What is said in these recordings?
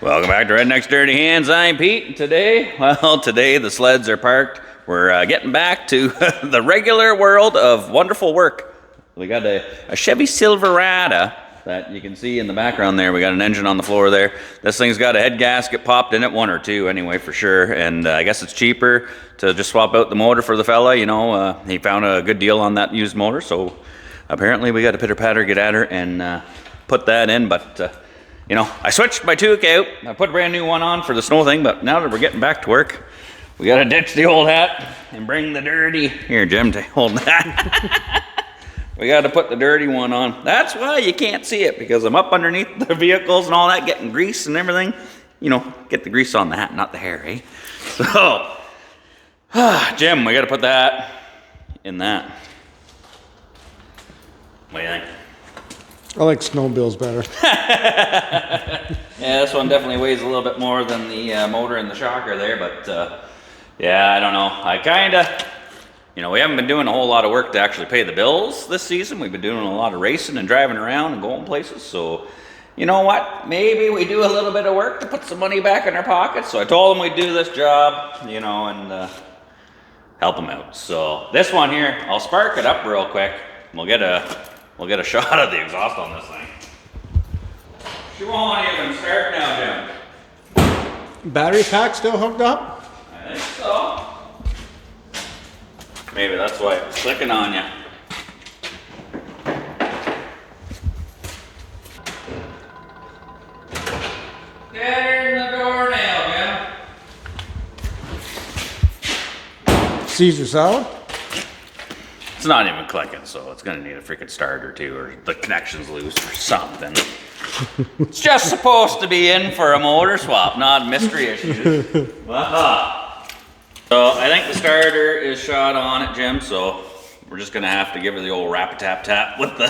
Welcome back to Redneck's Dirty Hands. I'm Pete. Today the sleds are parked. We're getting back to the regular world of wonderful work. We got a Chevy Silverado that you can see in the background there. We got an engine on the floor there. This thing's got a head gasket popped in it, one or two anyway for sure. And I guess it's cheaper to just swap out the motor for the fella. You know, he found a good deal on that used motor. So apparently we got to pitter patter get at her and put that in. But you know, I switched my toque out. I put a brand new one on for the snow thing, but now that we're getting back to work, we gotta ditch the old hat and bring the dirty. Here, Jim, hold that. We gotta put the dirty one on. That's why you can't see it, because I'm up underneath the vehicles and all that, getting grease and everything. You know, get the grease on the hat, not the hair, eh? So, Jim, we gotta put that in that. What do you think? I like snowmobiles better. Yeah, this one definitely weighs a little bit more than the motor and the shocker there, but yeah, I don't know. I kinda, you know, we haven't been doing a whole lot of work to actually pay the bills this season. We've been doing a lot of racing and driving around and going places, so you know what? Maybe we do a little bit of work to put some money back in our pockets. So I told them we'd do this job, you know, and help them out. So this one here, I'll spark it up real quick. We'll get a shot of the exhaust on this thing. She won't even start now, Jim. Battery pack still hooked up? I think so. Maybe that's why it's clicking on you. Get her in the doornail, Jim. Caesar salad? It's not even clicking, so it's gonna need a freaking starter too, or the connection's loose or something. It's just supposed to be in for a motor swap, not mystery issues. So I think the starter is shot on it, Jim, so we're just gonna have to give her the old rap-a-tap-tap with the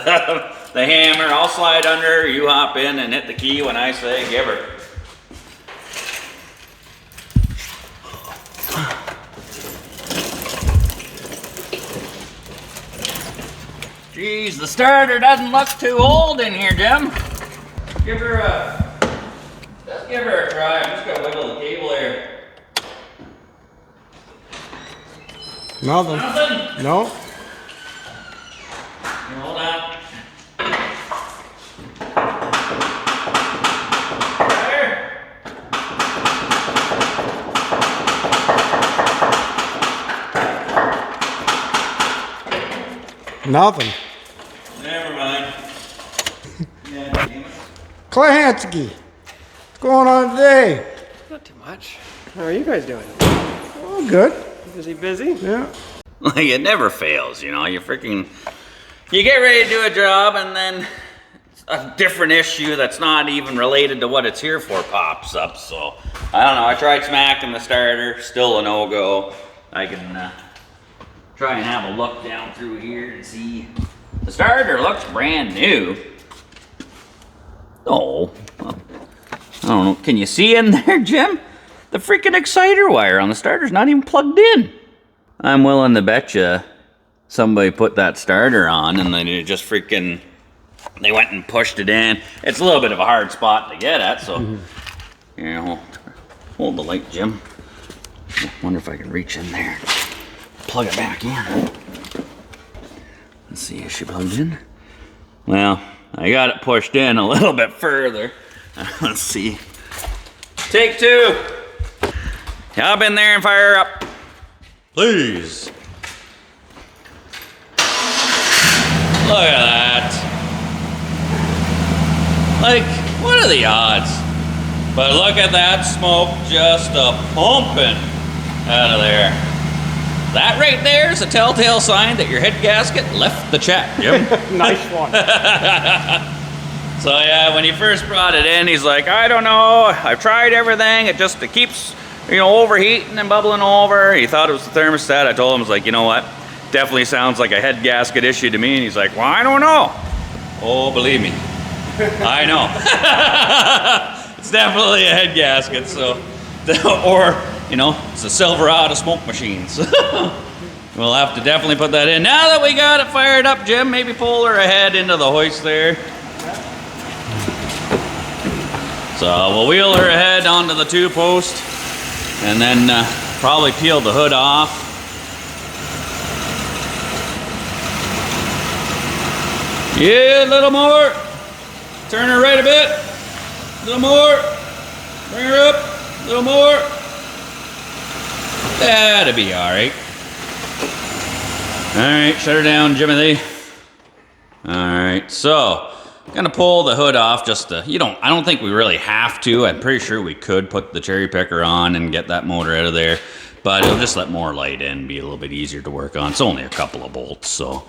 hammer. I'll slide under, you hop in and hit the key when I say give her. Geez, the starter doesn't look too old in here, Jim. Just give her a try. I'm just gonna wiggle the cable here. Nothing. Nothing? No. Hold on. There. Nothing. Never mind. Yeah, damn it. Clancy, what's going on today? Not too much. How are you guys doing? Oh, good. Busy? Yeah. Like, it never fails, you know. You get ready to do a job and then a different issue that's not even related to what it's here for pops up. So, I don't know. I tried smacking the starter. Still a no-go. I can try and have a look down through here and see. The starter looks brand new. Oh, I don't know. Can you see in there, Jim? The freaking exciter wire on the starter's not even plugged in. I'm willing to bet you somebody put that starter on and then it just freaking, they went and pushed it in. It's a little bit of a hard spot to get at, so here, hold the light, Jim. I wonder if I can reach in there and plug it back in. Let's see, is she plugged in? Well, I got it pushed in a little bit further. Let's see. Take two. Hop in there and fire up. Please. Look at that. Like, what are the odds? But look at that smoke just pumping out of there. That right there is a telltale sign that your head gasket left the chat, Jim. Nice one. So yeah, when he first brought it in, he's like, I don't know, I've tried everything, it keeps, you know, overheating and bubbling over. He thought it was the thermostat. I told him, I was like, you know what, definitely sounds like a head gasket issue to me. And he's like, well, I don't know. Oh, believe me, I know. It's definitely a head gasket, so, or, you know, it's a Silverado smoke machine, so we'll have to definitely put that in. Now that we got it fired up, Jim, maybe pull her ahead into the hoist there. So we'll wheel her ahead onto the 2-post and then probably peel the hood off. Yeah, a little more. Turn her right a bit. A little more. Bring her up. A little more. That'll be all right. All right, shut her down, Jimothy. All right, so gonna pull the hood off. Just to, I don't think we really have to. I'm pretty sure we could put the cherry picker on and get that motor out of there, but it'll just let more light in, be a little bit easier to work on. It's only a couple of bolts, so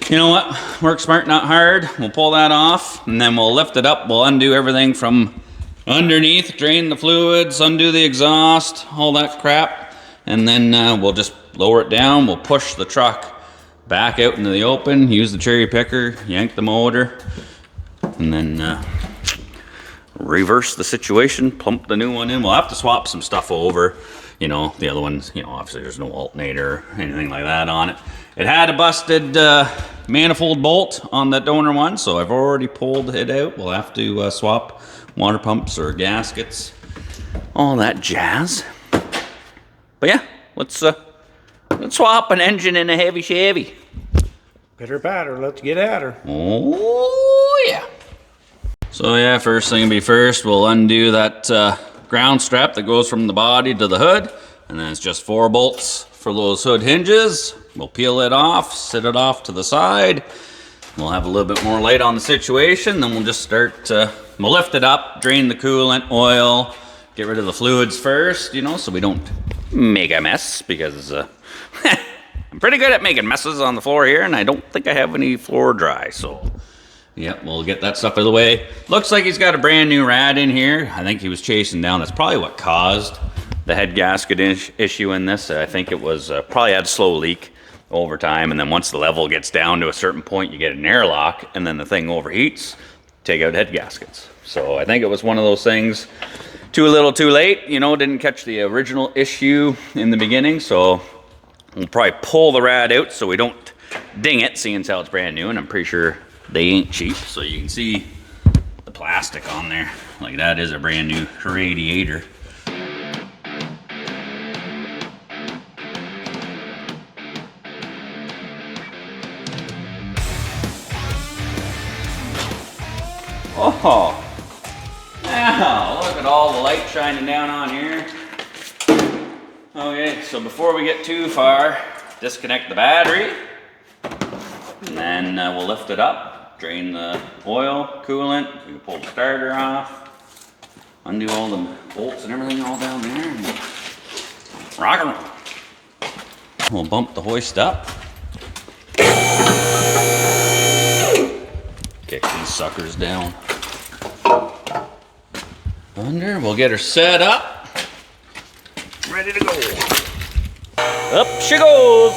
you know what? Work smart, not hard. We'll pull that off, and then we'll lift it up. We'll undo everything from underneath, drain the fluids, undo the exhaust, all that crap, and then we'll just lower it down. We'll push the truck back out into the open, use the cherry picker, yank the motor, and then reverse the situation, plump the new one in. We'll have to swap some stuff over. The other ones, obviously there's no alternator or anything like that on it. It had a busted manifold bolt on that donor one, so I've already pulled it out. We'll have to swap water pumps or gaskets, all that jazz. But yeah, let's swap an engine in a heavy Chevy. Pitter patter, let's get at her. Oh yeah. So yeah, first thing to be first, we'll undo that ground strap that goes from the body to the hood, and then it's just 4 bolts for those hood hinges. We'll peel it off, set it off to the side. We'll have a little bit more light on the situation, then we'll just start, we'll lift it up, drain the coolant, oil, get rid of the fluids first, so we don't make a mess, because I'm pretty good at making messes on the floor here, and I don't think I have any floor dry, so yeah, we'll get that stuff out of the way. Looks like he's got a brand new rad in here. I think he was chasing down. That's probably what caused the head gasket issue in this. I think it was probably had a slow leak over time, and then once the level gets down to a certain point, you get an airlock, and then the thing overheats, take out head gaskets. So I think it was one of those things, too little too late, didn't catch the original issue in the beginning, so we'll probably pull the rad out so we don't ding it, seeing as how it's brand new, and I'm pretty sure they ain't cheap. So you can see the plastic on there. Like, that is a brand new radiator. Oh, now look at all the light shining down on here. Okay, so before we get too far, disconnect the battery, and then we'll lift it up, drain the oil, coolant, we can pull the starter off, undo all the bolts and everything all down there, and rock and roll. We'll bump the hoist up. Kick these suckers down. Under, we'll get her set up. Ready to go. Up she goes.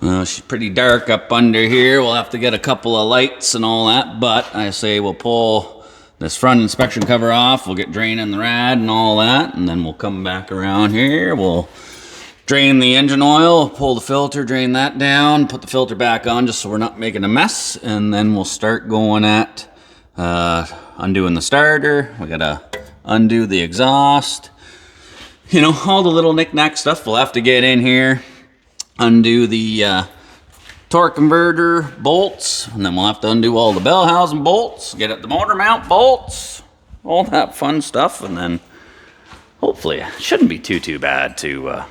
Well, she's pretty dark up under here. We'll have to get a couple of lights and all that, but I say we'll pull this front inspection cover off. We'll get draining the rad and all that, and then we'll come back around here. We'll drain the engine oil, pull the filter, drain that down, put the filter back on just so we're not making a mess, and then we'll start going at undoing the starter. We gotta undo the exhaust. All the little knick-knack stuff we'll have to get in here. Undo the torque converter bolts, and then we'll have to undo all the bell housing bolts, get at the motor mount bolts, all that fun stuff, and then hopefully it shouldn't be too bad to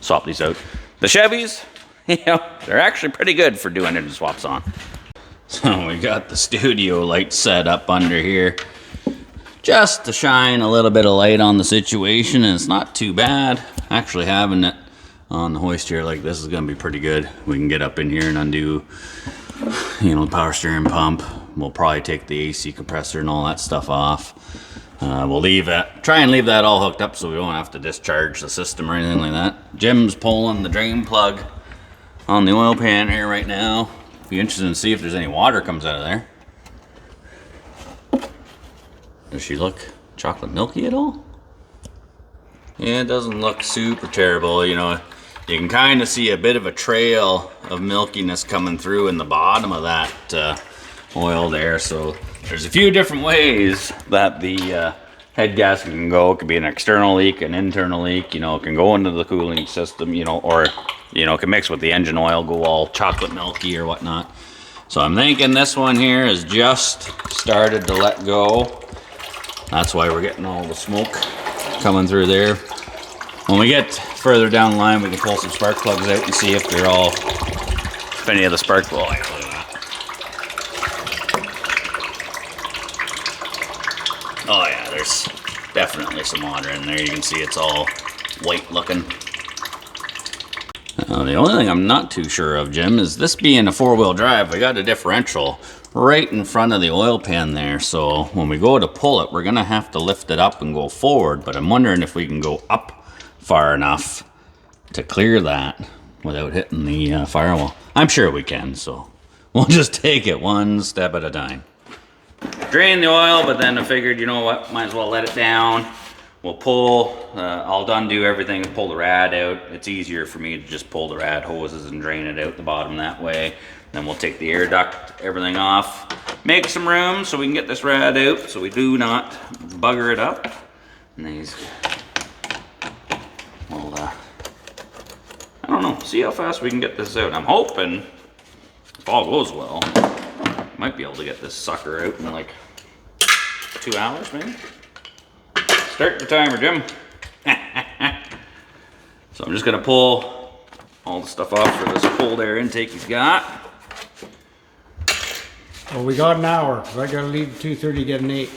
swap these out. The Chevys, they're actually pretty good for doing engine swaps on. So we got the studio light set up under here just to shine a little bit of light on the situation, and it's not too bad. Actually, having it on the hoist here like this is gonna be pretty good. We can get up in here and undo, the power steering pump. We'll probably take the AC compressor and all that stuff off. We'll try and leave that all hooked up so we don't have to discharge the system or anything like that. Jim's pulling the drain plug on the oil pan here right now. Be interested to see if there's any water comes out of there. Does she look chocolate milky at all? Yeah, it doesn't look super terrible. You can kind of see a bit of a trail of milkiness coming through in the bottom of that oil there. So there's a few different ways that the head gasket can go. It could be an external leak, an internal leak, you know, it can go into the cooling system, you know, or, you know, it can mix with the engine oil, go all chocolate milky or whatnot. So I'm thinking this one here has just started to let go. That's why we're getting all the smoke coming through there. When we get further down the line, we can pull some spark plugs out and see if they're all, if any of the spark, oh, yeah, look at that. Oh yeah, there's definitely some water in there. You can see it's all white looking. The only thing I'm not too sure of, Jim, is this being a four-wheel drive, we got a differential right in front of the oil pan there. So when we go to pull it, we're gonna have to lift it up and go forward, but I'm wondering if we can go up far enough to clear that without hitting the firewall. I'm sure we can, so we'll just take it one step at a time. Drain the oil, but then I figured, you know what, might as well let it down. We'll pull, I'll undo everything and pull the rad out. It's easier for me to just pull the rad hoses and drain it out the bottom that way. Then we'll take the air duct, everything off, make some room so we can get this rad out so we do not bugger it up. And these, well, I don't know, see how fast we can get this out. I'm hoping, if all goes well, might be able to get this sucker out in like 2 hours, maybe. Start the timer, Jim. So I'm just gonna pull all the stuff off for this cold air intake he's got. Well, we got an hour. I gotta leave at 2:30 to get an 8.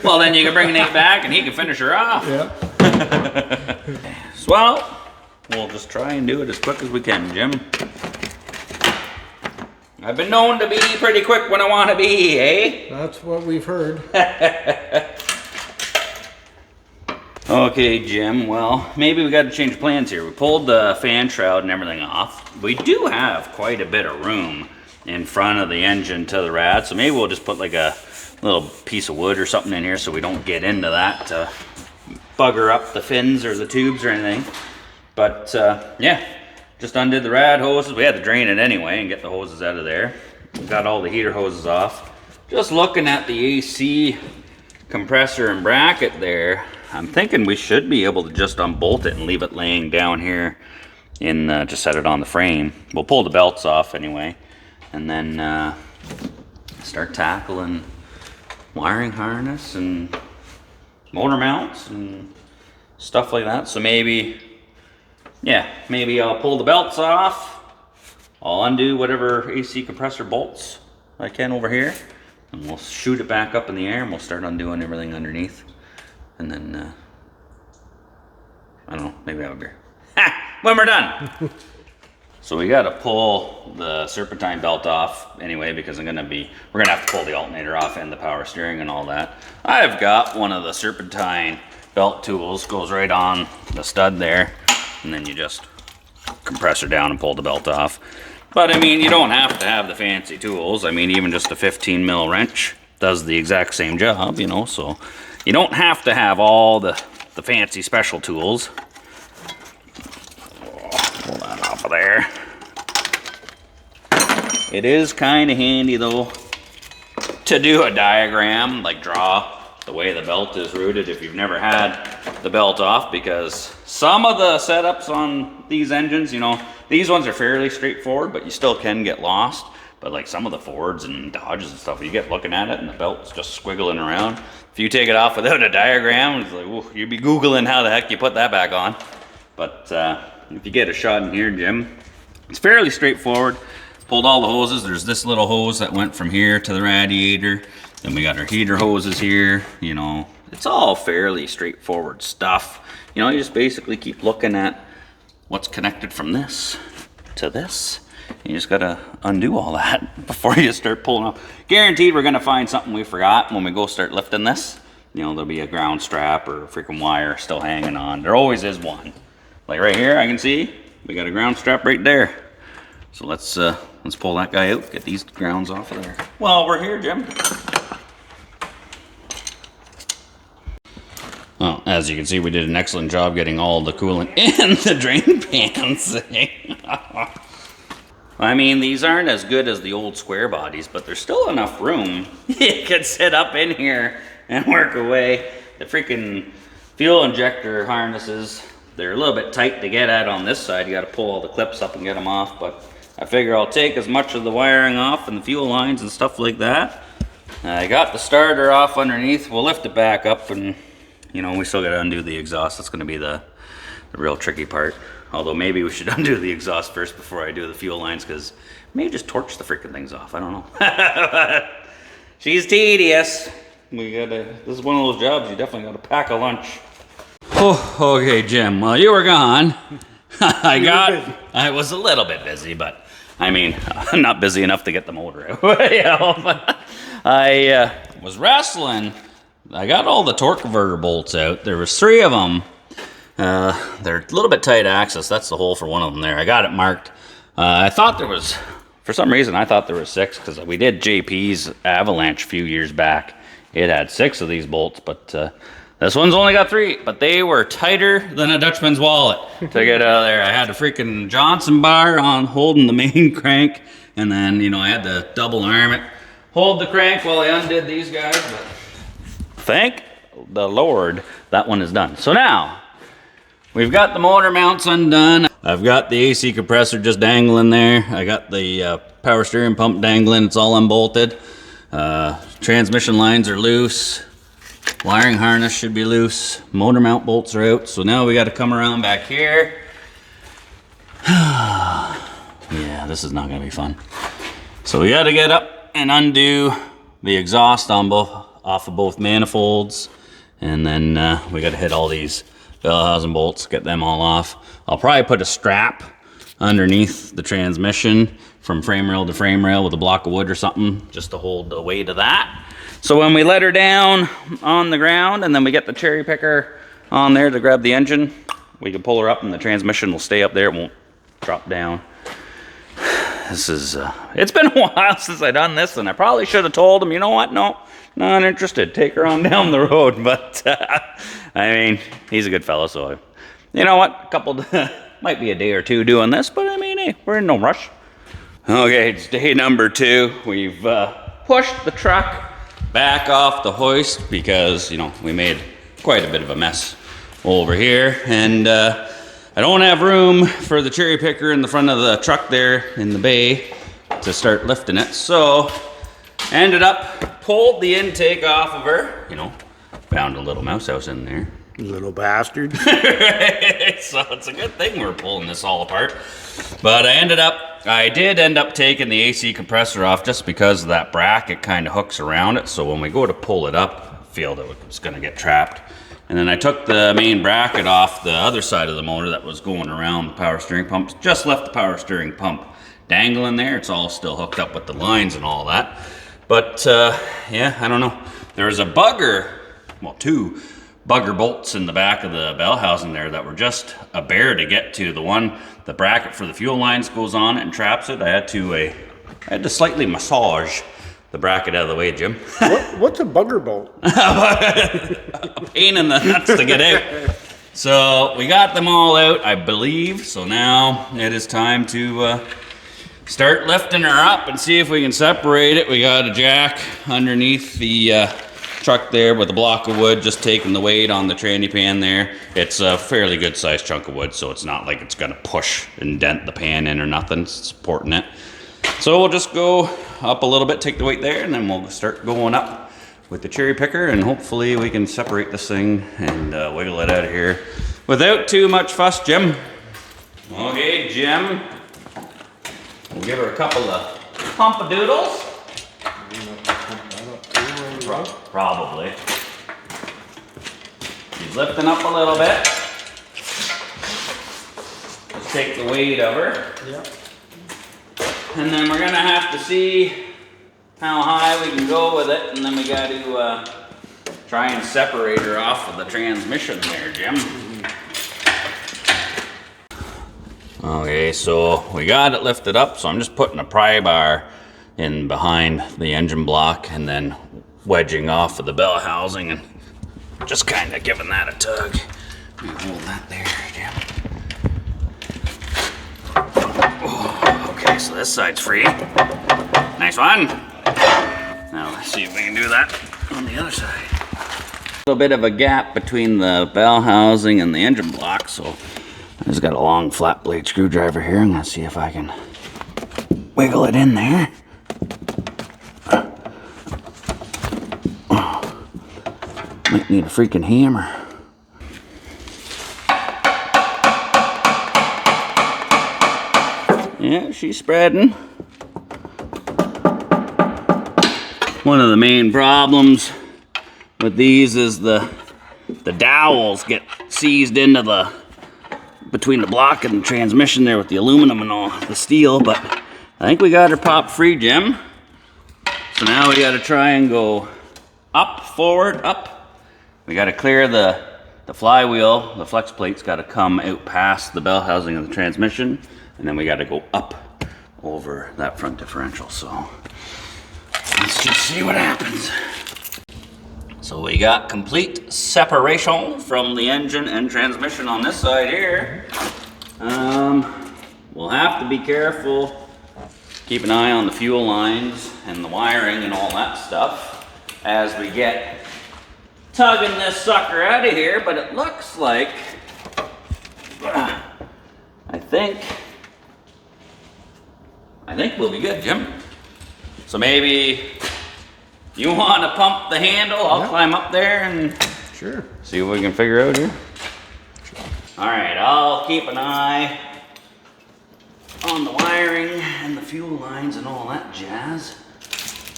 Well, then you can bring Nate back and he can finish her off. Yeah. So, well, we'll just try and do it as quick as we can, Jim. I've been known to be pretty quick when I want to be, eh? That's what we've heard. Okay, Jim, well, maybe we got to change plans here. We pulled the fan shroud and everything off. We do have quite a bit of room in front of the engine to the rad, so maybe we'll just put like a little piece of wood or something in here so we don't get into that to bugger up the fins or the tubes or anything. But, yeah. Just undid the rad hoses. We had to drain it anyway and get the hoses out of there. We got all the heater hoses off. Just looking at the AC compressor and bracket there, I'm thinking we should be able to just unbolt it and leave it laying down here in, just set it on the frame. We'll pull the belts off anyway and then start tackling wiring harness and motor mounts and stuff like that. So maybe, yeah, maybe I'll pull the belts off. I'll undo whatever AC compressor bolts I can over here. And we'll shoot it back up in the air and we'll start undoing everything underneath. And then, I don't know, maybe have a beer. Ha! When we're done! So we gotta pull the serpentine belt off anyway because we're gonna have to pull the alternator off and the power steering and all that. I've got one of the serpentine belt tools, goes right on the stud there. And then you just compress her down and pull the belt off. But I mean, you don't have to have the fancy tools. I mean, even just a 15 mil wrench does the exact same job, you know, so you don't have to have all the fancy special tools. Pull that off of there. It is kind of handy though to do a diagram, like draw the way the belt is routed if you've never had the belt off, because some of the setups on these engines, you know, these ones are fairly straightforward, but you still can get lost. But like some of the Fords and Dodges and stuff, you get looking at it and the belt's just squiggling around. If you take it off without a diagram, it's like, whoa, you'd be Googling how the heck you put that back on. But if you get a shot in here, Jim, it's fairly straightforward. Pulled all the hoses. There's this little hose that went from here to the radiator. Then we got our heater hoses here, you know. It's all fairly straightforward stuff. You know, you just basically keep looking at what's connected from this to this. You just gotta undo all that before you start pulling off. Guaranteed we're gonna find something we forgot when we go start lifting this. You know, there'll be a ground strap or a freaking wire still hanging on. There always is one. Like right here, I can see we got a ground strap right there. So let's pull that guy out, get these grounds off of there. Well, we're here, Jim. Well, as you can see, we did an excellent job getting all the coolant in the drain pans. I mean, these aren't as good as the old square bodies, but there's still enough room. You could sit up in here and work away. The freaking fuel injector harnesses, they're a little bit tight to get at on this side. You got to pull all the clips up and get them off, but I figure I'll take as much of the wiring off and the fuel lines and stuff like that. I got the starter off underneath. We'll lift it back up, and you know, we still got to undo the exhaust. That's going to be the real tricky part. Although maybe we should undo the exhaust first before I do the fuel lines, because maybe just torch the freaking things off. I don't know. She's tedious. This is one of those jobs you definitely got to pack a lunch. Oh, okay, Jim. While you were gone, I was a little bit busy, but I mean, I'm not busy enough to get the motor out. You know, but I was wrestling. I got all the torque converter bolts out. There was 3 of them. They're a little bit tight access. That's the hole for one of them there. I got it marked. I thought there was, for some reason, I thought there was 6, because we did JP's Avalanche a few years back. It had 6 of these bolts, but this one's only got 3. But they were tighter than a Dutchman's wallet to get out of there. I had a freaking Johnson bar on holding the main crank, and then, you know, I had to double arm it, hold the crank while I undid these guys. But thank the Lord, that one is done. So now, we've got the motor mounts undone. I've got the AC compressor just dangling there. I got the power steering pump dangling. It's all unbolted. Transmission lines are loose. Wiring harness should be loose. Motor mount bolts are out. So now we got to come around back here. Yeah, this is not going to be fun. So we got to get up and undo the exhaust on off of both manifolds. And then we got to hit all these bell housing bolts, get them all off. I'll probably put a strap underneath the transmission from frame rail to frame rail with a block of wood or something, just to hold the weight of that. So when we let her down on the ground and then we get the cherry picker on there to grab the engine, we can pull her up and the transmission will stay up there. It won't drop down. This is, it's been a while since I done this, and I probably should have told him, you know what, no, not interested, take her on down the road. But I mean, he's a good fellow, so you know what, might be a day or 2 doing this, but I mean, hey, we're in no rush. Okay, it's day number 2. We've pushed the truck back off the hoist because, you know, we made quite a bit of a mess over here, and I don't have room for the cherry picker in the front of the truck there in the bay to start lifting it. So ended up pulled the intake off of her, you know, found a little mouse house in there. Little bastard. So it's a good thing we're pulling this all apart. But I did end up taking the AC compressor off just because that bracket kind of hooks around it. So when we go to pull it up, I feel that it's going to get trapped. And then I took the main bracket off the other side of the motor that was going around the power steering pump. Just left the power steering pump dangling there. It's all still hooked up with the lines and all that. But yeah, I don't know. There's a bugger, well, 2 bugger bolts in the back of the bell housing there that were just a bear to get to. The bracket for the fuel lines goes on it and traps it. I had to slightly massage the bracket out of the way, Jim. What's a bugger bolt? A pain in the nuts to get out. So we got them all out, I believe. So now it is time to start lifting her up and see if we can separate it. We got a jack underneath the truck there with a block of wood, just taking the weight on the tranny pan there. It's a fairly good sized chunk of wood, so it's not like it's gonna push and dent the pan in or nothing. It's supporting it. So we'll just go up a little bit, take the weight there, and then we'll start going up with the cherry picker, and hopefully we can separate this thing and wiggle it out of here without too much fuss, Jim. Okay, Jim. We'll give her a couple of pump-a-doodles. Probably. She's lifting up a little bit. Let's take the weight of her. Yep. And then we're gonna have to see how high we can go with it, and then we got to try and separate her off of the transmission there, Jim. Okay, so we got it lifted up, so I'm just putting a pry bar in behind the engine block and then wedging off of the bell housing and just kind of giving that a tug. Hold that there, Jim. Oh, okay. Okay, so this side's free. Nice one. Now let's see if we can do that on the other side. A little bit of a gap between the bell housing and the engine block, so I just got a long flat blade screwdriver here. I'm gonna see if I can wiggle it in there. Might need a freaking hammer. Yeah, she's spreading. One of the main problems with these is the dowels get seized into the between the block and the transmission there with the aluminum and all the steel, but I think we got her popped free, Jim. So now we got to try and go up, forward, up. We got to clear the flywheel. The flex plate's got to come out past the bell housing of the transmission, and then we got to go up over that front differential. So let's just see what happens. So we got complete separation from the engine and transmission on this side here. We'll have to be careful. Keep an eye on the fuel lines and the wiring and all that stuff as we get tugging this sucker out of here, but it looks like, I think we'll be good, Jim. So maybe you want to pump the handle, I'll climb up there and Sure. see what we can figure out here. Sure. All right, I'll keep an eye on the wiring and the fuel lines and all that jazz,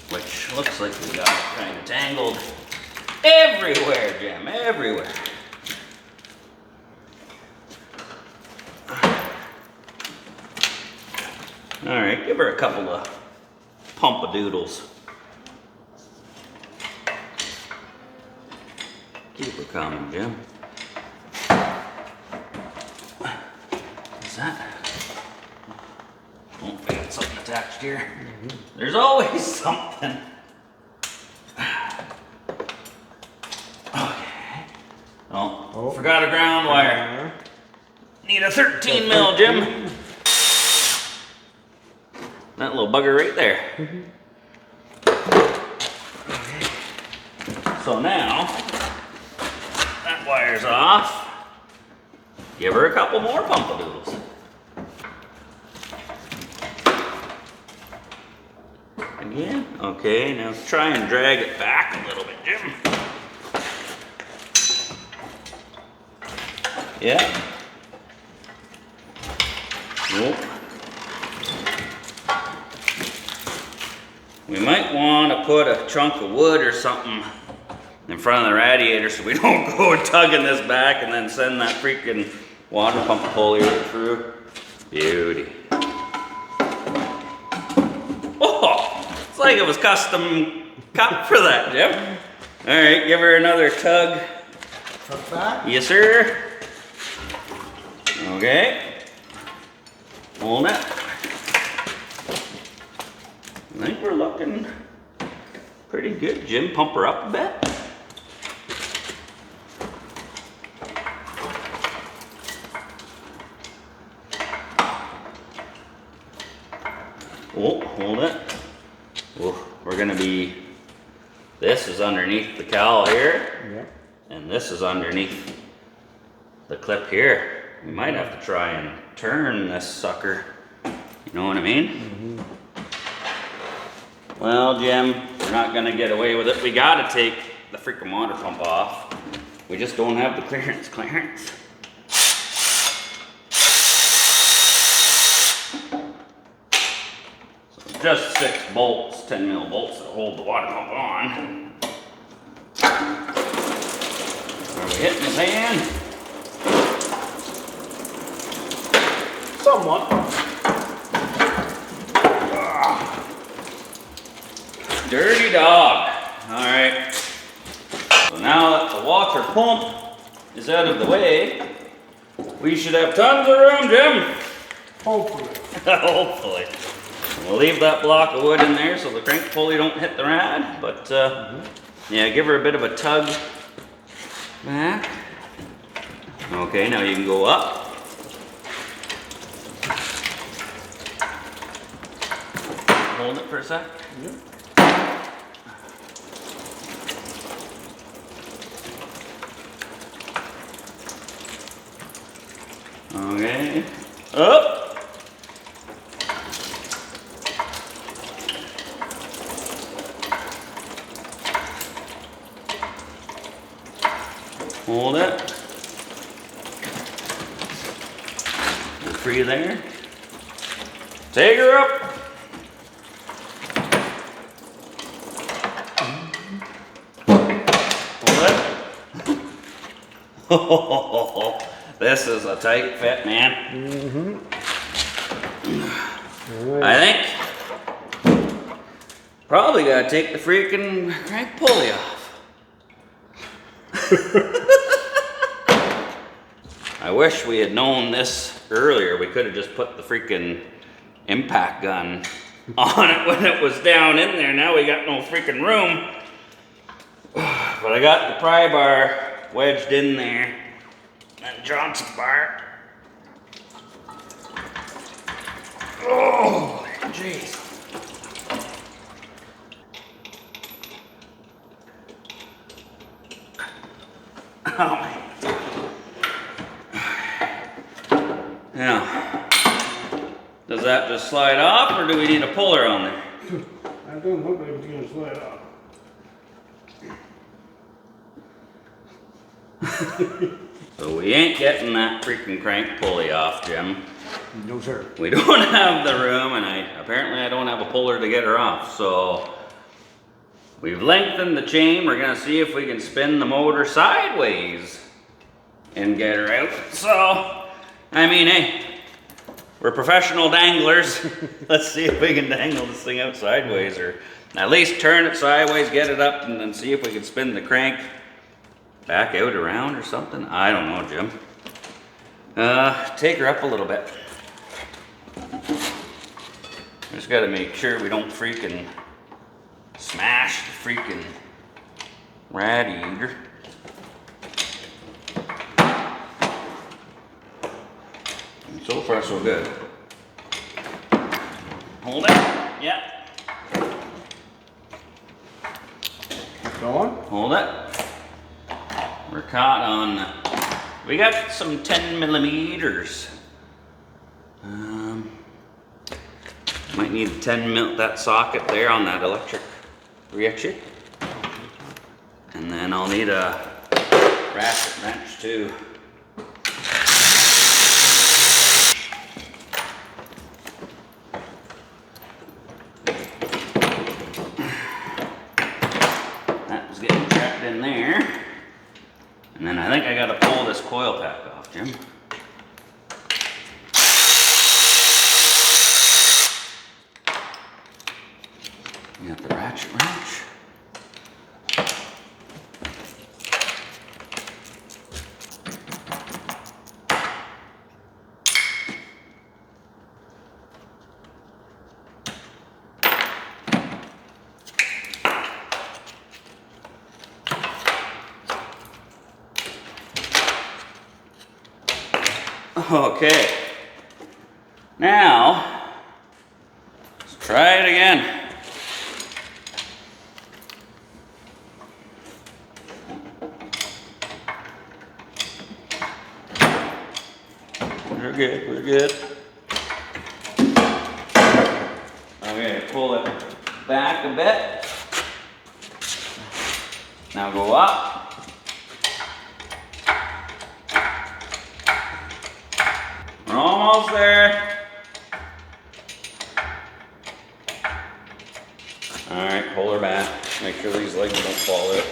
which looks like we got kind of tangled everywhere, Jim, everywhere. All right, give her a couple of pump-a-doodles. Keep her coming, Jim. What's that? Oh, we got something attached here. There's always something. Okay. Oh, forgot a ground wire. Need a 13 mil, Jim. That little bugger right there. Okay. So now, that wire's off. Give her a couple more pump-a-doodles. Again? Okay, now try and drag it back a little bit, Jim. Yeah. Nope. We might want to put a chunk of wood or something in front of the radiator so we don't go tugging this back and then send that freaking water pump pulley right through. Beauty. Oh, it's like it was custom cut for that, Jim. All right, give her another tug. Tuck back. Yes, sir. Okay. Hold it. I think we're looking pretty good, Jim. Pump her up a bit. Oh, hold it. Oh, we're gonna be, this is underneath the cowl here, Yep. and this is underneath the clip here. We might have to try and turn this sucker. You know what I mean? Mm-hmm. Well, Jim, we're not gonna get away with it. We gotta take the freaking water pump off. We just don't have the clearance. So just 6 bolts, 10 mil bolts that hold the water pump on. Are we hitting the fan? Somewhat. Dirty dog. All right. So now that the water pump is out of the way, we should have tons of room, Jim. Hopefully. Hopefully. We'll leave that block of wood in there so the crank pulley don't hit the rad, but yeah, give her a bit of a tug back. Okay, now you can go up. hold it for a sec? Yep. Okay. Up. Hold it. You're free there. Take her up. Hold it. Oh, this is a tight fit, man. I think probably gotta take the freaking crank pulley off. I wish we had known this earlier. We could have just put the freaking impact gun on it when it was down in there. Now we got no freaking room. But I got the pry bar wedged in there. And Johnson bar. Oh, jeez. Oh, man. Now, does that just slide off, or do we need a puller on there? I don't hope it's gonna slide off. So we ain't getting that freaking crank pulley off, Jim. No, sir. We don't have the room, and apparently I don't have a puller to get her off, so we've lengthened the chain. We're gonna see if we can spin the motor sideways and get her out. So, I mean, hey, we're professional danglers. Let's see if we can dangle this thing out sideways, or at least turn it sideways, get it up, and then see if we can spin the crank back out around or something. I don't know, Jim. Take her up a little bit. Just gotta make sure we don't freaking smash the freaking radiator. And so far, so good. Hold it. Yep. Going? Hold it. We're caught on. We got some 10 millimeters. Might need 10 mil that socket there on that electric reaction. And then I'll need a ratchet wrench too. That was getting trapped in there. And then I think I gotta pull this coil pack off, Jim. You got the ratchet wrench. Okay. Now, let's try it again. We're good, we're good. Okay, pull it back a bit. Now go up. We're almost there. All right, pull her back. Make sure these legs don't fall out.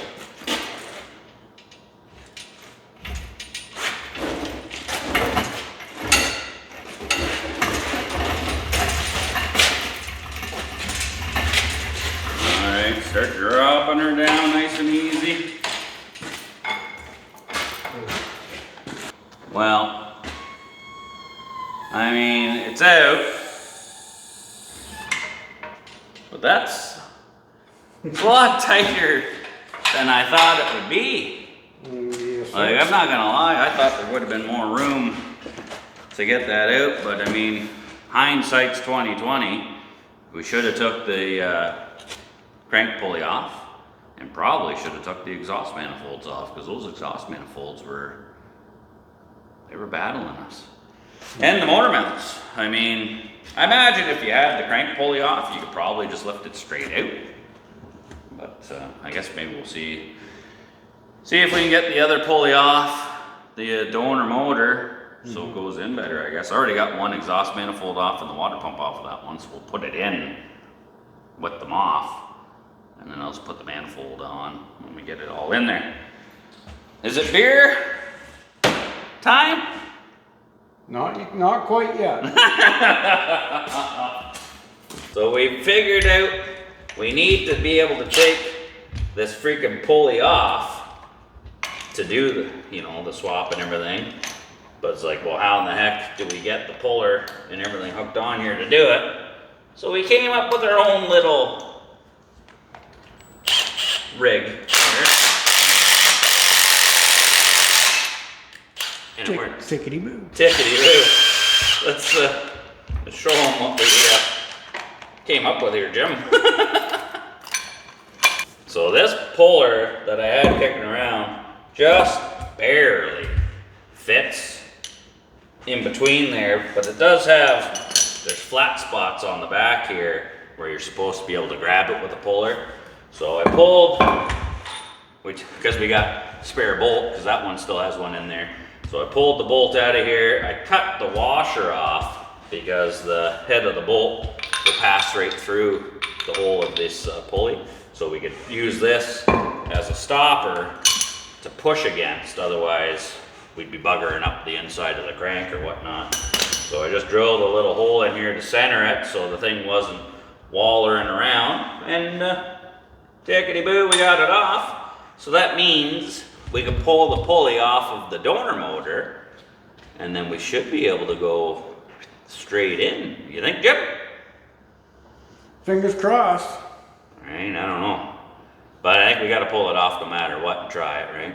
Start dropping her down nice and easy. Well, I mean, it's out. But that's a lot tighter than I thought it would be. Yes, Like, I'm not gonna lie, I thought there would have been more room to get that out, but I mean, hindsight's 20/20. We should have took the crank pulley off, and probably should have took the exhaust manifolds off, because those exhaust manifolds were battling us. And the motor mounts. I mean, I imagine if you had the crank pulley off, you could probably just lift it straight out. But I guess maybe we'll see if we can get the other pulley off the donor motor, so it goes in better, I guess. I already got one exhaust manifold off and the water pump off of that one, so we'll put it in with them off, and then I'll just put the manifold on when we get it all in there. Is it beer time? Not quite yet. So we figured out we need to be able to take this freaking pulley off to do the swap and everything. But it's like, well, how in the heck do we get the puller and everything hooked on here to do it? So we came up with our own little rig here. And it works. Tickety-boo. Tickety-boo. Let's show them what we came up with here, Jim. So this puller that I had kicking around just barely fits in between there, but it does have, there's flat spots on the back here where you're supposed to be able to grab it with a puller. So I pulled, because we got spare bolt, because that one still has one in there. So I pulled the bolt out of here. I cut the washer off because the head of the bolt will pass right through the hole of this pulley. So we could use this as a stopper to push against, otherwise we'd be buggering up the inside of the crank or whatnot. So I just drilled a little hole in here to center it so the thing wasn't wallering around, and tickety-boo, we got it off. So that means we can pull the pulley off of the donor motor, and then we should be able to go straight in. You think, Jim? Fingers crossed. Right, I don't know. But I think we got to pull it off no matter what and try it, right?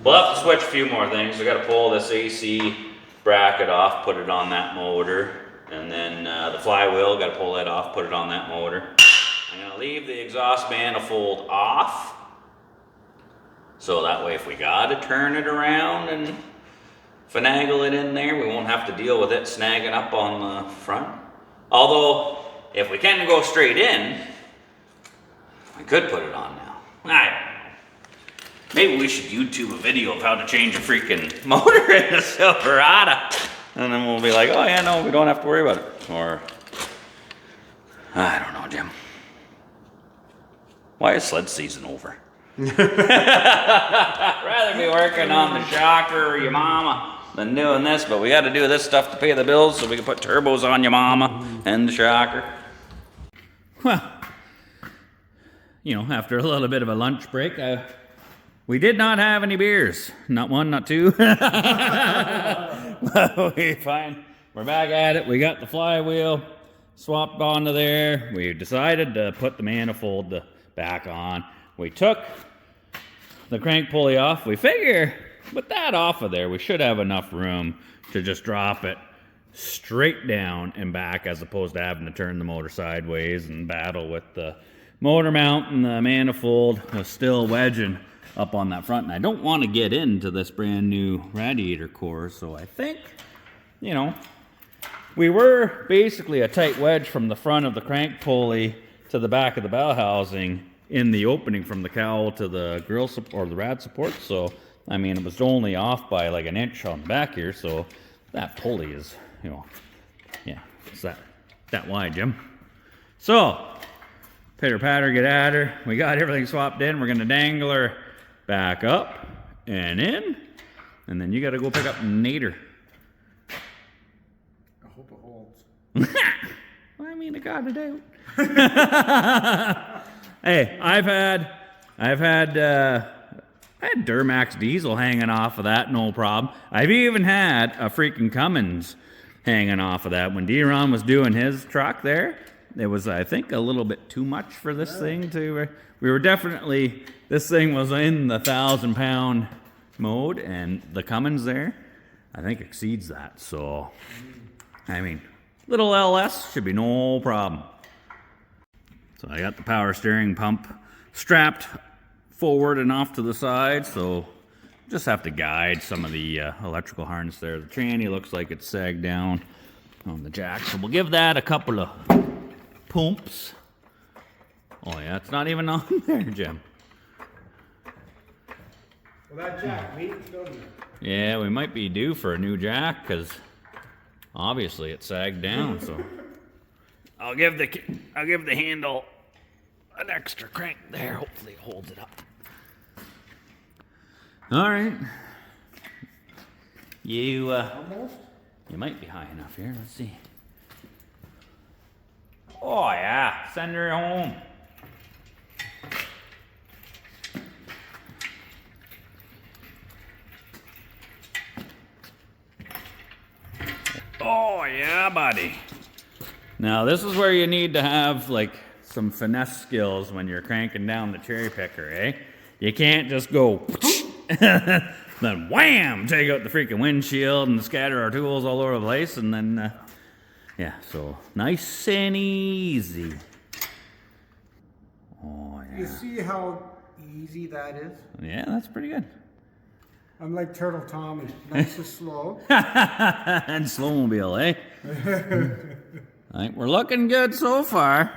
We'll have to switch a few more things. We got to pull this AC bracket off, put it on that motor, and then the flywheel, got to pull that off, put it on that motor. I'm going to leave the exhaust manifold off, so that way if we got to turn it around and finagle it in there, we won't have to deal with it snagging up on the front. Although, if we can go straight in, I could put it on now. Maybe we should YouTube a video of how to change a freaking motor in a Silverado. And then we'll be like, oh yeah, no, we don't have to worry about it. Or, I don't know, Jim. Why is sled season over? Rather be working on the shocker or your mama than doing this, but we got to do this stuff to pay the bills so we can put turbos on your mama and the shocker. Well, after a little bit of a lunch break, we did not have any beers. Not one, not two. But we're back at it. We got the flywheel swapped onto there. We decided to put the manifold back on. We took the crank pulley off. We figure with that off of there, we should have enough room to just drop it straight down and back, as opposed to having to turn the motor sideways and battle with the motor mount, and the manifold was still wedging up on that front. And I don't want to get into this brand new radiator core, so I think, we were basically a tight wedge from the front of the crank pulley to the back of the bell housing in the opening from the cowl to the grill support, or the rad support. So, I mean, it was only off by like an inch on the back here, so that pulley is, yeah, it's that wide, Jim. So, pitter patter, get at her. We got everything swapped in. We're gonna dangle her back up and in, and then you gotta go pick up Nader. I hope it holds. Well, I mean, I got it out. Hey, I had Duramax diesel hanging off of that, no problem. I've even had a freaking Cummins hanging off of that. When D-Ron was doing his truck there, it was, I think, a little bit too much for this thing to, we were definitely, this thing was in the 1,000-pound mode, and the Cummins there, I think, exceeds that. So, I mean, little LS should be no problem. So I got the power steering pump strapped forward and off to the side, so just have to guide some of the electrical harness there. The tranny looks like it's sagged down on the jack, so we'll give that a couple of pumps. Oh yeah, it's not even on there, Jim. Well, that jack means, doesn't it? Yeah, we might be due for a new jack, because obviously it sagged down, so I'll give the handle an extra crank there. Hopefully it holds it up. All right. You might be high enough here. Let's see. Oh yeah, send her home. Oh yeah, buddy. Now this is where you need to have like some finesse skills when you're cranking down the cherry picker, eh? You can't just go then wham, take out the freaking windshield and scatter our tools all over the place, and then yeah, so nice and easy. Oh yeah. You see how easy that is? Yeah, that's pretty good. I'm like Turtle Tommy, nice and slow. And slowmobile, eh? I think we're looking good so far.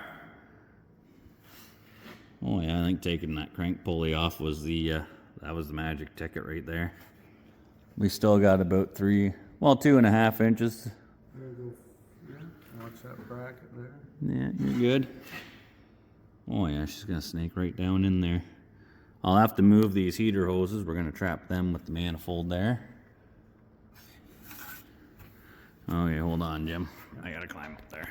Oh yeah, I think taking that crank pulley off was the magic ticket right there. We still got about 2.5 inches. There you go. Yeah, watch that bracket there. Yeah, you're good. Oh yeah, she's gonna snake right down in there. I'll have to move these heater hoses. We're gonna trap them with the manifold there. Okay, hold on, Jim. I gotta climb up there.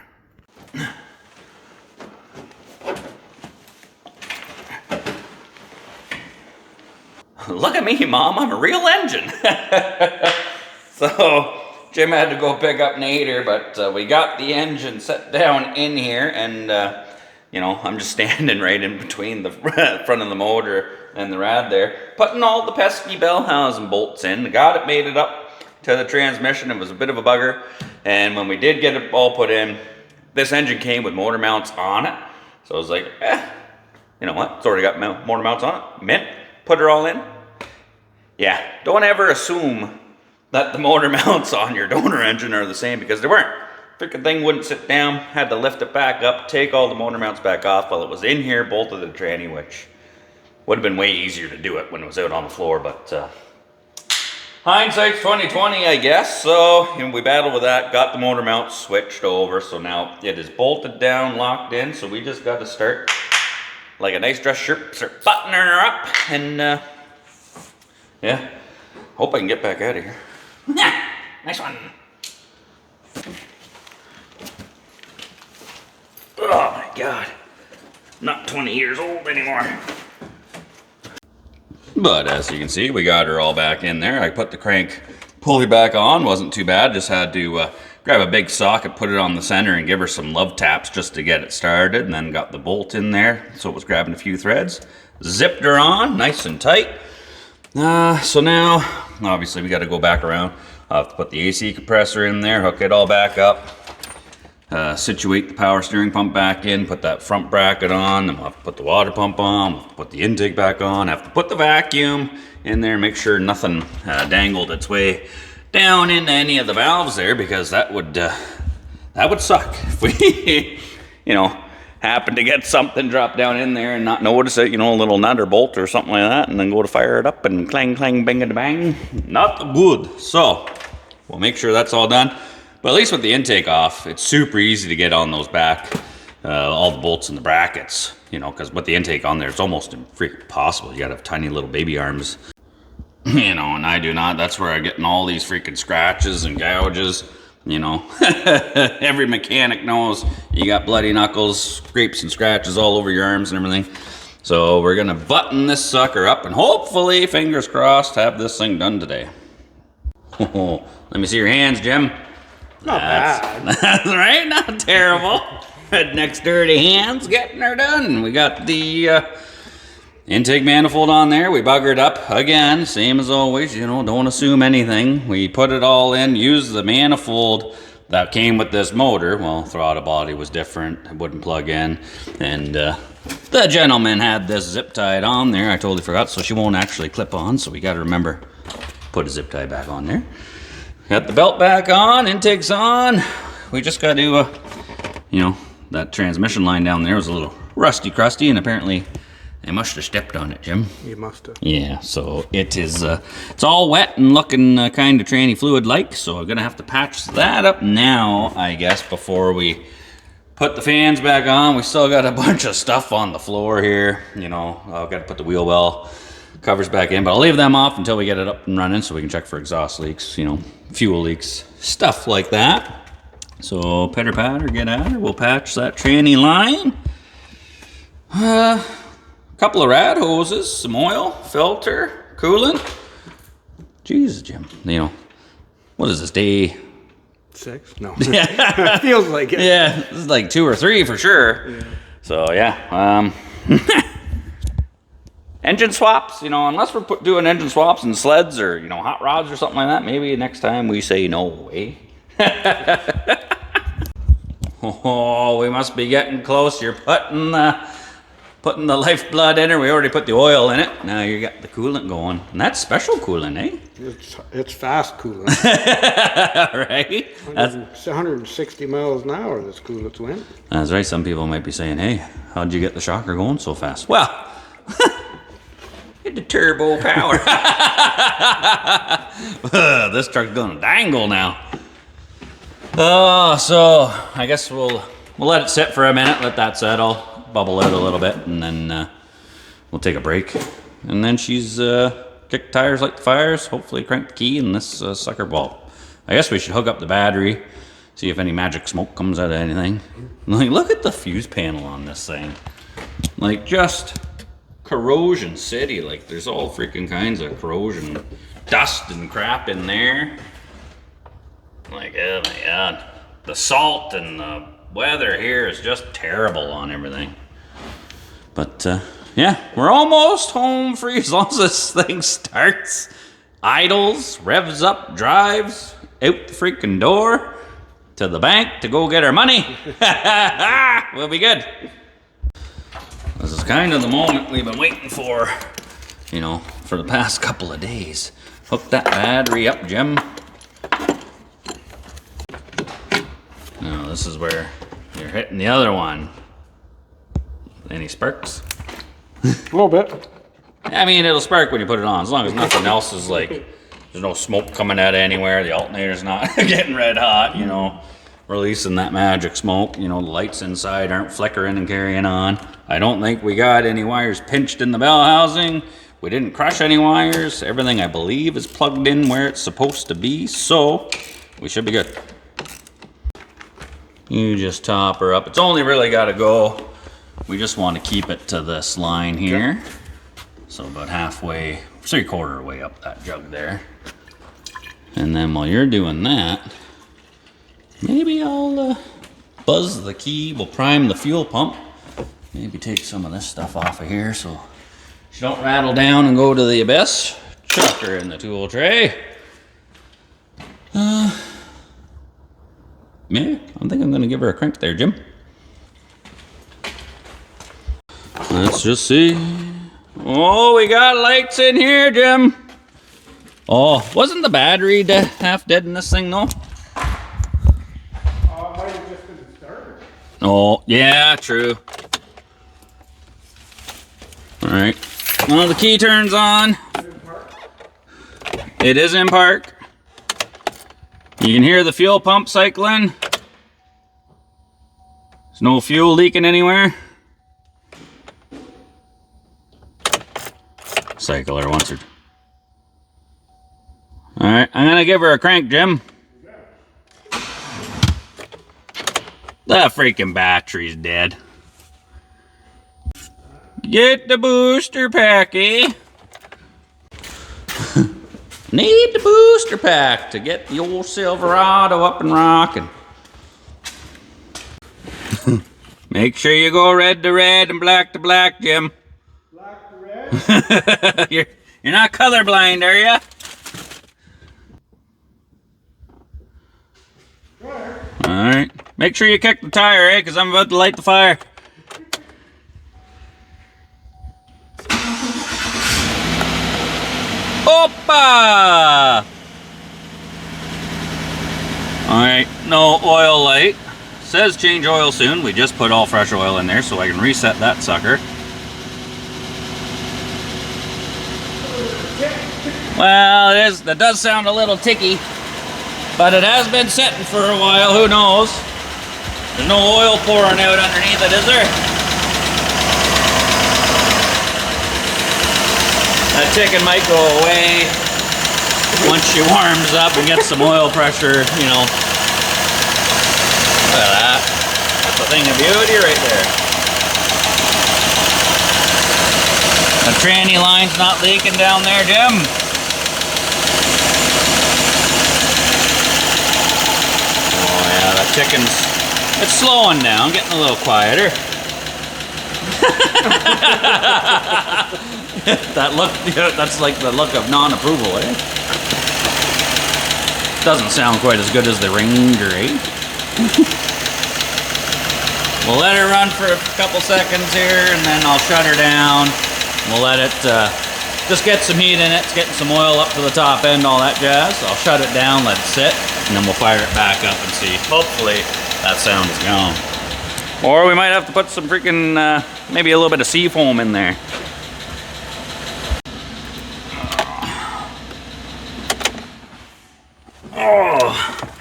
Look at me, Mom. I'm a real engine. So Jim had to go pick up Nader, but we got the engine set down in here, and you know, I'm just standing right in between the front of the motor and the rad there, putting all the pesky bell housing bolts in. Got it, made it up to the transmission. It was a bit of a bugger, and when we did get it all put in, this engine came with motor mounts on it. So I was like, you know what? It's already got motor mounts on it. Mint, put her all in. Yeah, don't ever assume that the motor mounts on your donor engine are the same, because they weren't. Freaking thing wouldn't sit down, had to lift it back up, take all the motor mounts back off while it was in here, bolted the tranny, which would have been way easier to do it when it was out on the floor, but hindsight's 2020, I guess. So you know, we battled with that, got the motor mounts switched over, so now it is bolted down, locked in, so we just got to start like a nice dress shirt, start buttoning her up, and yeah, hope I can get back out of here. Nice one. Oh my God, not 20 years old anymore. But as you can see, we got her all back in there. I put the crank pulley back on, wasn't too bad. Just had to grab a big socket, put it on the center, and give her some love taps just to get it started, and then got the bolt in there, so it was grabbing a few threads. Zipped her on, nice and tight. So now, obviously we got to go back around. I'll have to put the AC compressor in there, hook it all back up. Situate the power steering pump back in, put that front bracket on, then we'll have to put the water pump on, we'll put the intake back on, have to put the vacuum in there, make sure nothing dangled its way down into any of the valves there, because that would suck if we, you know, happen to get something drop down in there and not notice it, you know, a little nut or bolt or something like that, and then go to fire it up and clang, clang, bang, bang. Not good. So we'll make sure that's all done. But at least with the intake off, it's super easy to get on those back, all the bolts and the brackets, you know, because with the intake on there, it's almost freaking impossible. You gotta have tiny little baby arms, you know, and I do not. That's where I'm getting all these freaking scratches and gouges, you know. Every mechanic knows you got bloody knuckles, scrapes and scratches all over your arms and everything. So we're gonna button this sucker up and hopefully, fingers crossed, have this thing done today. Let me see your hands, Jim. Not bad. That's right, not terrible. Next dirty hands getting her done. We got the intake manifold on there. We buggered up again, same as always. You know, don't assume anything. We put it all in, use the manifold that came with this motor. Well, throttle body was different. It wouldn't plug in. And the gentleman had this zip tied on there. I totally forgot, so she won't actually clip on. So we got to remember, put a zip tie back on there. Got the belt back on, intake's on. We just got to, you know, that transmission line down there was a little rusty crusty, and apparently they must have stepped on it, Jim. You must have. Yeah, so it is, it's all wet and looking kind of tranny fluid-like, so I'm gonna have to patch that up now, I guess, before we put the fans back on. We still got a bunch of stuff on the floor here, you know. I've got to put the wheel well covers back in, but I'll leave them off until we get it up and running so we can check for exhaust leaks, you know, fuel leaks, stuff like that. So pitter patter, get at her. We'll patch that tranny line. Couple of rad hoses, some oil, filter, coolant. Jesus, Jim, you know, what is this, day 6? No. Yeah. Feels like it. Yeah, this is like 2 or 3 for sure. Yeah. So yeah, engine swaps, you know, unless we're doing engine swaps and sleds or, you know, hot rods or something like that, maybe next time we say no way. Oh, we must be getting close. You're putting the lifeblood in her. We already put the oil in it. Now you got the coolant going. And that's special coolant, eh? It's fast coolant. Right? 160 miles an hour this coolant's went. That's right. Some people might be saying, hey, how'd you get the shocker going so fast? Well, get the turbo power. This truck's gonna dangle now. Oh, so I guess we'll let it sit for a minute, let that settle, bubble out a little bit, and then we'll take a break. And then she's kick tires like the fires, hopefully crank the key, and this sucker ball. I guess we should hook up the battery, see if any magic smoke comes out of anything. Like, look at the fuse panel on this thing. Like, just corrosion city. Like, there's all freaking kinds of corrosion, dust and crap in there. Like, oh my God. The salt and the weather here is just terrible on everything. But, yeah, we're almost home free as long as this thing starts, idles, revs up, drives, out the freaking door, to the bank to go get our money. We'll be good. This is kind of the moment we've been waiting for, you know, for the past couple of days. Hook that battery up, Jim. Now, this is where you're hitting the other one. Any sparks? A little bit. I mean, it'll spark when you put it on, as long as nothing else is like, there's no smoke coming out of anywhere, the alternator's not getting red hot, you know, releasing that magic smoke, you know, the lights inside aren't flickering and carrying on. I don't think we got any wires pinched in the bell housing. We didn't crush any wires. Everything, I believe, is plugged in where it's supposed to be, so we should be good. You just top her up. It's only really got to go. We just want to keep it to this line here. So about halfway, 3/4 way up that jug there. And then while you're doing that, maybe I'll buzz the key. We'll prime the fuel pump. Maybe take some of this stuff off of here so she don't rattle down and go to the abyss. Chuck her in the tool tray. Yeah, I think I'm gonna give her a crank there, Jim. Let's just see. Oh, we got lights in here, Jim. Oh, wasn't the battery half dead in this thing, though? Oh, might have just been started. Oh, yeah, true. All right. Well, the key turns on. It is in park. You can hear the fuel pump cycling. There's no fuel leaking anywhere. Cycle her once or... Alright, I'm gonna give her a crank, Jim. The freaking battery's dead. Get the booster packy. Need the booster pack to get the old Silverado up and rocking. Make sure you go red to red and black to black, Jim. Black to red? you're not colorblind, are ya? Sure. Alright. Make sure you kick the tire, eh? Because I'm about to light the fire. Opa! Alright, no oil light. Says change oil soon. We just put all fresh oil in there so I can reset that sucker. Well, that does sound a little ticky, but it has been setting for a while. Who knows? There's no oil pouring out underneath it, is there? That ticking might go away once she warms up and gets some oil pressure, you know. Look at that. That's a thing of beauty right there. The tranny line's not leaking down there, Jim. Oh yeah, that chicken's, it's slowing down, getting a little quieter. That look, that's like the look of non-approval, eh? Doesn't sound quite as good as the Ranger, eh? We'll let her run for a couple seconds here, and then I'll shut her down. We'll let it just get some heat in it. It's getting some oil up to the top end, all that jazz. I'll shut it down, let it sit, and then we'll fire it back up and see. Hopefully that sound is gone. Or we might have to put some freaking, maybe a little bit of sea foam in there. Oh.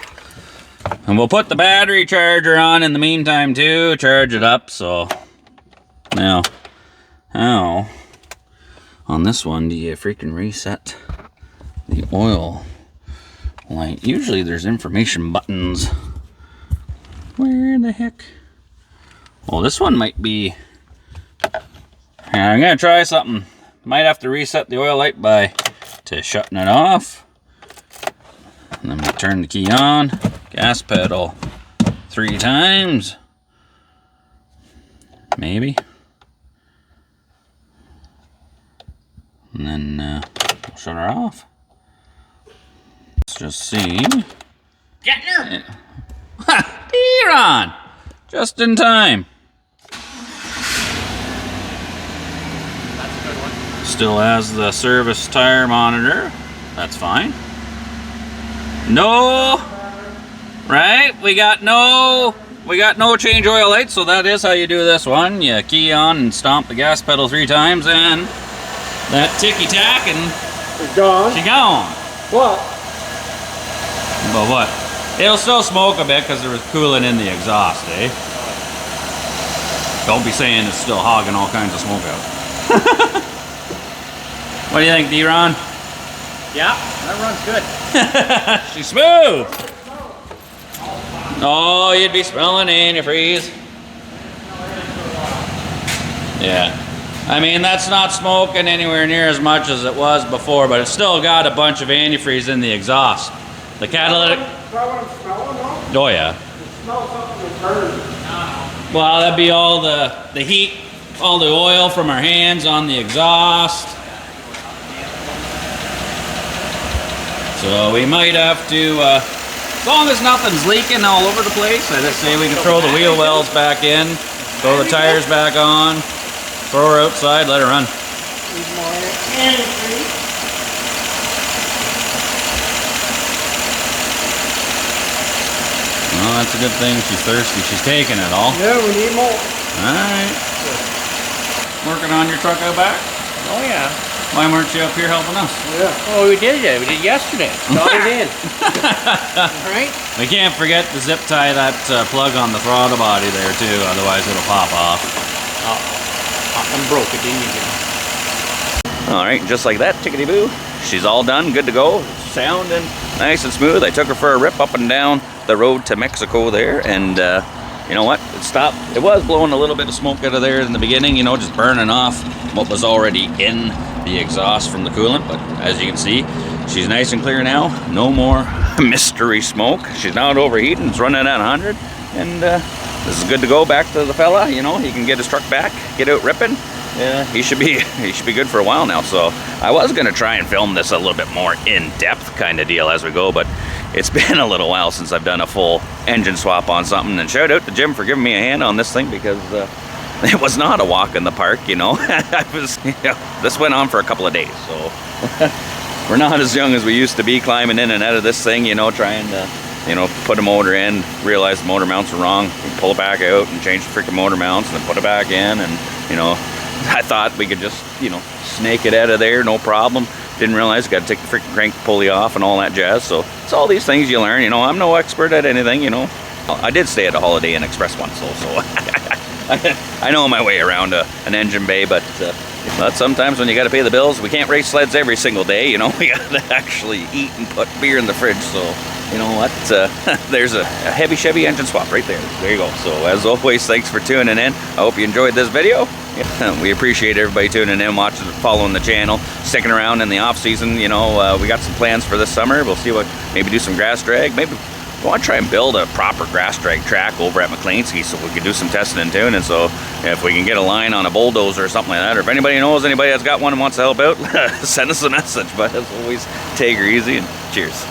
And we'll put the battery charger on in the meantime too, charge it up, so. Now, how on this one do you freaking reset the oil light? Usually there's information buttons. Where the heck? Well, this one might be... I'm gonna try something. Might have to reset the oil light by shutting it off. And then we turn the key on. Gas pedal 3 times. Maybe. And then we'll shut her off. Let's just see. Get her! Ha! You're on! Just in time. That's a good one. Still has the service tire monitor. That's fine. No, right? We got no change oil light, so that is how you do this one. You key on and stomp the gas pedal 3 times, and that ticky-tacking, It's gone. she gone. What? But what? It'll still smoke a bit because there was coolant in the exhaust, eh? Don't be saying it's still hogging all kinds of smoke out. What do you think, D-Ron? Yeah, that runs good. She's smooth. Oh, you'd be smelling antifreeze. Yeah. I mean, that's not smoking anywhere near as much as it was before, but it's still got a bunch of antifreeze in the exhaust. The catalytic... Is that what I'm smelling now? Oh, yeah. It smells something that's burning. Well, that'd be all the heat, all the oil from our hands on the exhaust. So we might have to, as long as nothing's leaking all over the place, I just say we can throw the wheel wells back in, throw the tires back on, throw her outside, let her run. Well, that's a good thing. She's thirsty. She's taking it all. Yeah, we need more. Alright. Working on your truck out back? Oh yeah. Why weren't you up here helping us? Yeah. Oh, we did it. We did yesterday. Got it in. Right? We can't forget to zip tie that plug on the throttle body there too, otherwise it'll pop off. Oh, and broke it, didn't you? Alright, just like that, tickety-boo. She's all done, good to go. Sounding nice and smooth. I took her for a rip up and down the road to Mexico there, and you know what? It stopped. It was blowing a little bit of smoke out of there in the beginning, you know, just burning off what was already in the exhaust from the coolant, but as you can see, she's nice and clear now. No more mystery smoke. She's not overheating. It's running at 100, and this is good to go back to the fella. You know, he can get his truck back, get out ripping. Yeah, he should be good for a while now. So I was gonna try and film this a little bit more in depth kind of deal as we go, but it's been a little while since I've done a full engine swap on something. And shout out to Jim for giving me a hand on this thing, because it was not a walk in the park, you know. This went on for a couple of days, so we're not as young as we used to be climbing in and out of this thing, you know, trying to, you know, put a motor in, realize the motor mounts are wrong, pull it back out and change the freaking motor mounts and then put it back in. And, you know, I thought we could just, you know, snake it out of there, no problem. Didn't realize you got to take the freaking crank pulley off and all that jazz. So it's all these things you learn, you know. I'm no expert at anything, you know. I did stay at a Holiday Inn Express once, so I know my way around an engine bay, but sometimes when you got to pay the bills, we can't race sleds every single day, you know. We got to actually eat and put beer in the fridge, so you know what, there's a heavy Chevy engine swap right there. There you go. So as always, thanks for tuning in. I hope you enjoyed this video. We appreciate everybody tuning in, watching, following the channel, sticking around in the off season. You know, we got some plans for this summer. We'll see what, maybe do some grass drag. Maybe we want to try and build a proper grass drag track over at McLeanski, so we can do some testing and tuning. So if we can get a line on a bulldozer or something like that, or if anybody knows anybody that's got one and wants to help out, send us a message. But as always, take her easy and cheers.